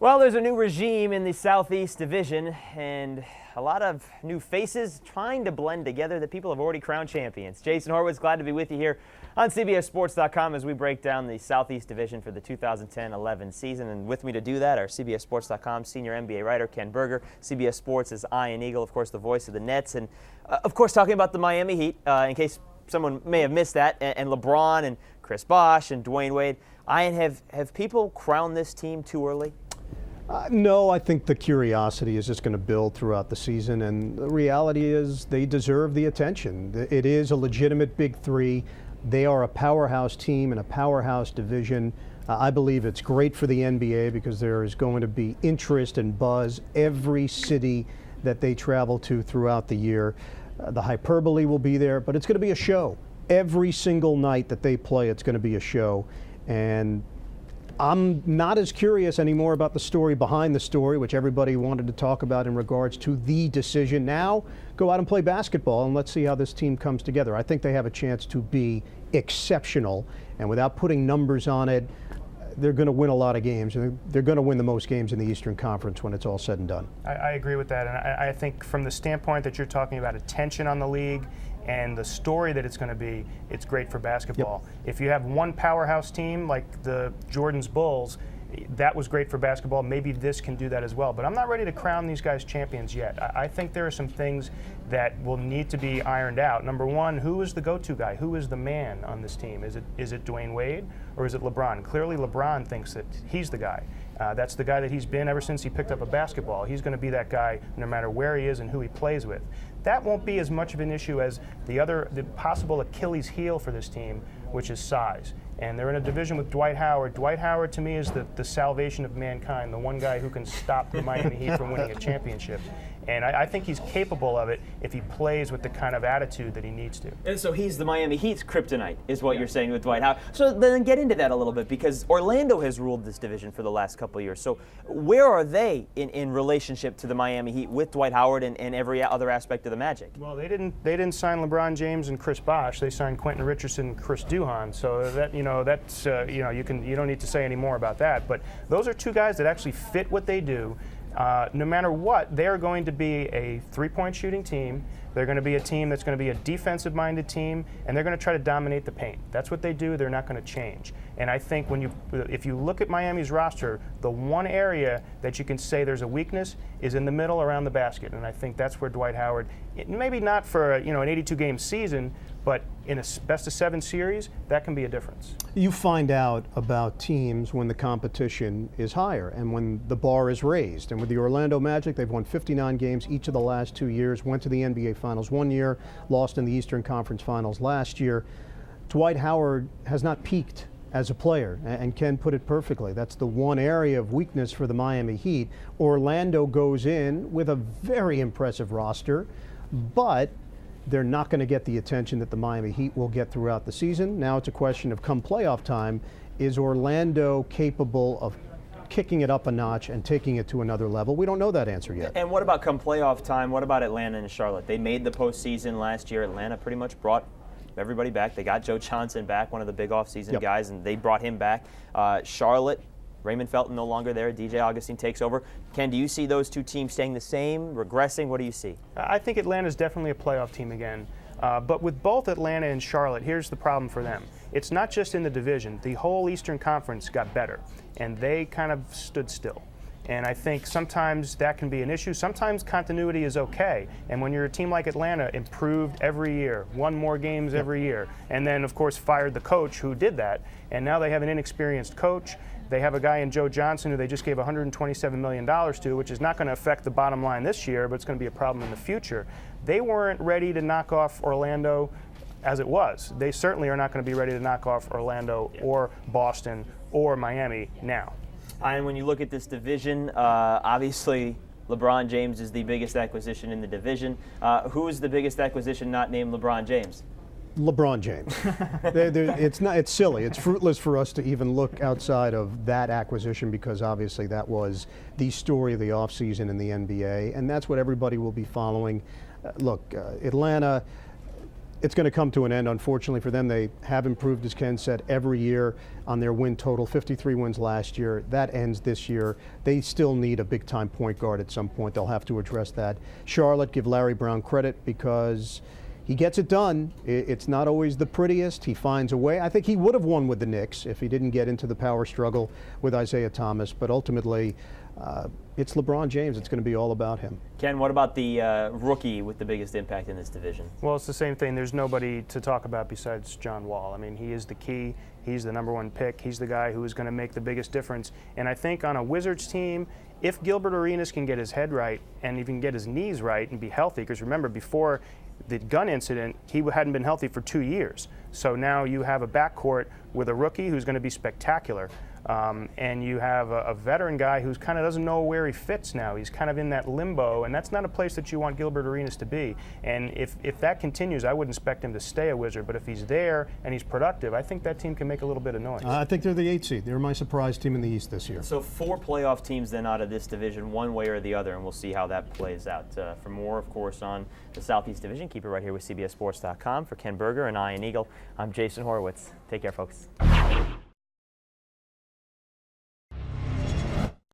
Well, there's a new regime in the Southeast Division and a lot of new faces trying to blend together that people have already crowned champions. Jason Horwitz, glad to be with you here on CBSSports.com as we break down the Southeast Division for the 2010-11 season. And with me to do that, our CBSSports.com senior NBA writer Ken Berger, CBS Sports' Ian Eagle, of course, the voice of the Nets, and of course talking about the Miami Heat, in case someone may have missed that, and LeBron and Chris Bosh and Dwayne Wade. Ian, have people crowned this team too early? No, I think the curiosity is just going to build throughout the season, and the reality is they deserve the attention. It is a legitimate big three. They are a powerhouse team in a powerhouse division. I believe it's great for the NBA because there is going to be interest and buzz every city that they travel to throughout the year. The hyperbole will be there, but it's going to be a show. Every single night that they play, it's going to be a show. And I'm not as curious anymore about the story behind the story, which everybody wanted to talk about in regards to the decision. Now, go out and play basketball, and let's see how this team comes together. I think they have a chance to be exceptional, and without putting numbers on it, they're going to win a lot of games, and they're going to win the most games in the Eastern Conference when it's all said and done. I agree with that, and I think from the standpoint that you're talking about attention on the league and the story that it's going to be, it's great for basketball. Yep. If you have one powerhouse team like the Jordan's Bulls, that was great for basketball. Maybe this can do that as well. But I'm not ready to crown these guys champions yet. I think there are some things that will need to be ironed out. Number one, who is the go-to guy? Who is the man on this team? Is it Dwayne Wade or is it LeBron? Clearly LeBron thinks that he's the guy. That's the guy that he's been ever since he picked up a basketball. He's going to be that guy no matter where he is and who he plays with. That won't be as much of an issue as the possible Achilles heel for this team, which is size. And they're in a division with Dwight Howard. Dwight Howard, to me, is the salvation of mankind, the one guy who can stop the Miami Heat from winning a championship. And I think he's capable of it if he plays with the kind of attitude that he needs to. And so he's the Miami Heat's kryptonite, is what you're saying with Dwight Howard. So then get into that a little bit, because Orlando has ruled this division for the last couple of years. So where are they in relationship to the Miami Heat with Dwight Howard and every other aspect of the Magic? Well, they didn't sign LeBron James and Chris Bosh. They signed Quentin Richardson and Chris Duhon. So that you don't need to say any more about that. But those are two guys that actually fit what they do. No matter what, they're going to be a three-point shooting team. They're going to be a team that's going to be a defensive-minded team, and they're going to try to dominate the paint. That's what they do. They're not going to change. And I think if you look at Miami's roster, the one area that you can say there's a weakness is in the middle around the basket. And I think that's where Dwight Howard, maybe not for an 82-game season, but in a best-of-7 series, that can be a difference. You find out about teams when the competition is higher and when the bar is raised. And with the Orlando Magic, they've won 59 games each of the last 2 years, went to the NBA Finals 1 year, lost in the Eastern Conference Finals last year. Dwight Howard has not peaked as a player, and Ken put it perfectly. That's the one area of weakness for the Miami Heat. Orlando goes in with a very impressive roster, but they're not going to get the attention that the Miami Heat will get throughout the season. Now it's a question of, come playoff time, is Orlando capable of kicking it up a notch and taking it to another level? We don't know that answer yet. And what about come playoff time? What about Atlanta and Charlotte? They made the postseason last year. Atlanta pretty much brought everybody back. They got Joe Johnson back, one of the big offseason guys, and they brought him back. Charlotte, Raymond Felton no longer there. DJ Augustin takes over. Ken, do you see those two teams staying the same, regressing? What do you see? I think Atlanta's definitely a playoff team again. But with both Atlanta and Charlotte, here's the problem for them. It's not just in the division. The whole Eastern Conference got better, and they kind of stood still. And I think sometimes that can be an issue. Sometimes continuity is okay. And when you're a team like Atlanta, improved every year, won more games every year, and then, of course, fired the coach who did that, and now they have an inexperienced coach. They have a guy in Joe Johnson who they just gave $127 million to, which is not going to affect the bottom line this year, but it's going to be a problem in the future. They weren't ready to knock off Orlando as it was. They certainly are not going to be ready to knock off Orlando or Boston or Miami now. And when you look at this division, obviously LeBron James is the biggest acquisition in the division. Who is the biggest acquisition not named LeBron James? LeBron James. It's silly. It's fruitless for us to even look outside of that acquisition because obviously that was the story of the offseason in the NBA, and that's what everybody will be following. Atlanta, it's going to come to an end, unfortunately for them. They have improved, as Ken said, every year on their win total. 53 wins last year. That ends this year. They still need a big-time point guard at some point. They'll have to address that. Charlotte, give Larry Brown credit because he gets it done. It's not always the prettiest. He finds a way. I think he would have won with the Knicks if he didn't get into the power struggle with Isaiah Thomas. But ultimately, it's LeBron James. It's going to be all about him. Ken, what about the rookie with the biggest impact in this division? Well, it's the same thing. There's nobody to talk about besides John Wall. I mean, he is the key. He's the number one pick. He's the guy who is going to make the biggest difference. And I think on a Wizards team, if Gilbert Arenas can get his head right and even get his knees right and be healthy, because remember, before the gun incident, he hadn't been healthy for 2 years. So now you have a backcourt with a rookie who's going to be spectacular. And you have a veteran guy who kind of doesn't know where he fits now. He's kind of in that limbo, and that's not a place that you want Gilbert Arenas to be. And if that continues, I wouldn't expect him to stay a Wizard. But if he's there and he's productive, I think that team can make a little bit of noise. I think they're the 8th seed. They're my surprise team in the East this year. So 4 playoff teams then out of this division, one way or the other, and we'll see how that plays out. For more, of course, on the Southeast Division, keep it right here with CBSSports.com. For Ken Berger and Ian Eagle, I'm Jason Horowitz. Take care, folks.